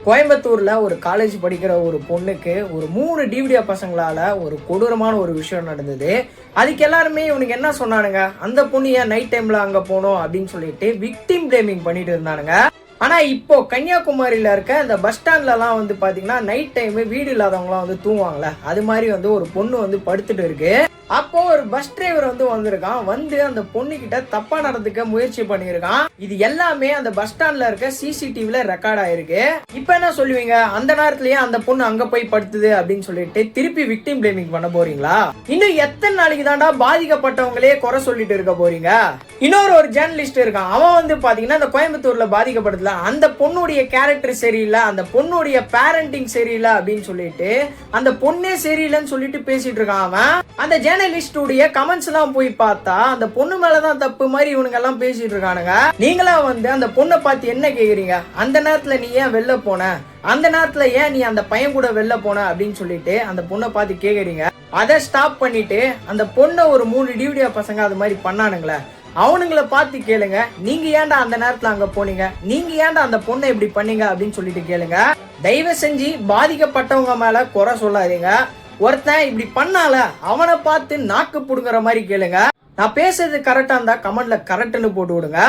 கோயம்புத்தூர்ல ஒரு காலேஜ் படிக்கிற ஒரு பொண்ணுக்கு ஒரு 3 டிவிடியா பசங்களால ஒரு கொடூரமான ஒரு விஷயம் நடந்தது. அதுக்கு எல்லாருமே இவனுக்கு என்ன சொன்னானுங்க, அந்த பொண்ணு ஏன் நைட் டைம்ல அங்க போனோம் அப்படின்னு சொல்லிட்டு விக்டிம் பிளேமிங் பண்ணிட்டு இருந்தானுங்க. ஆனா இப்போ கன்னியாகுமரியில இருக்க இந்த பஸ் ஸ்டாண்ட்ல எல்லாம் வந்து பாத்தீங்கன்னா நைட் டைம் வீடு இல்லாதவங்களாம் வந்து தூங்குவாங்கல்ல, அது மாதிரி வந்து ஒரு பொண்ணு வந்து படுத்துட்டு இருக்கு. அப்போ ஒரு பஸ் டிரைவர் வந்து வந்திருக்கான். வந்து அந்த பொண்ணு கிட்ட தப்பா நடந்துக்க முயற்சி பண்ணியிருக்கான். இது எல்லாமே அந்த பஸ் ஸ்டாண்ட்ல இருக்க சிசிடிவில ரெக்கார்ட் ஆயிருக்கு. இப்ப என்ன சொல்லுவீங்க, அந்த நேரத்திலேயே அந்த பொண்ணு அங்க போய் படுத்துது அப்படின்னு சொல்லிட்டு திருப்பி விக்டிம் பிளேமிங் பண்ண போறீங்களா? இன்னும் எத்தனை நாளைக்கு தாண்டா பாதிக்கப்பட்டவங்களே குறை சொல்லிட்டு இருக்க போறீங்க? இன்னொரு ஜேர்னலிஸ்ட் இருக்கான். அவன் வந்து பாத்தீங்கன்னா இந்த கோயம்புத்தூர்ல பாதிக்கப்படுதுல, அந்த பொண்ணுடைய கேரக்டர் சரியில்லை, அந்த பொண்ணுடைய பேரண்டிங் சரியில்லை அப்படின்னு சொல்லிட்டு அந்த பொண்ணே சரியில்லைன்னு சொல்லிட்டு பேசிட்டு இருக்கான். அவன் அந்த ஜேர்னலிஸ்டுடைய கமெண்ட்ஸ் எல்லாம் போய் பார்த்தா அந்த பொண்ணு மேலதான் தப்பு மாதிரி இவனுங்க எல்லாம் பேசிட்டு இருக்கானுங்க. நீங்களா வந்து அந்த பொண்ணை பார்த்து என்ன கேக்குறீங்க, அந்த நேரத்துல நீ ஏன் வெளில போன, அந்த நேரத்துல ஏன் நீ அந்த பையன் கூட வெளில போன அப்படின்னு சொல்லிட்டு அந்த பொண்ணை பார்த்து கேக்குறீங்க. அதை ஸ்டாப் பண்ணிட்டு அந்த பொண்ணை ஒரு 3 டிவிடியா பசங்க அது மாதிரி பண்ணானுங்களே, அவனுங்களை பார்த்து கேளுங்க, நீங்க ஏன்டா அந்த நேரத்துல அங்க போனீங்க, நீங்க ஏன்டா அந்த பொண்ணை இப்படி பண்ணீங்க அப்படின்னு சொல்லிட்டு கேளுங்க. தயவு செஞ்சு பாதிக்கப்பட்டவங்க மேல குறை சொல்லாதீங்க. ஒருத்தன் இப்படி பண்ணால அவனை பார்த்து நாக்கு புடுங்குற மாதிரி கேளுங்க. நான் பேசுறது கரெக்டா இருந்தா கமெண்ட்ல கரெக்ட்னு போட்டு விடுங்க.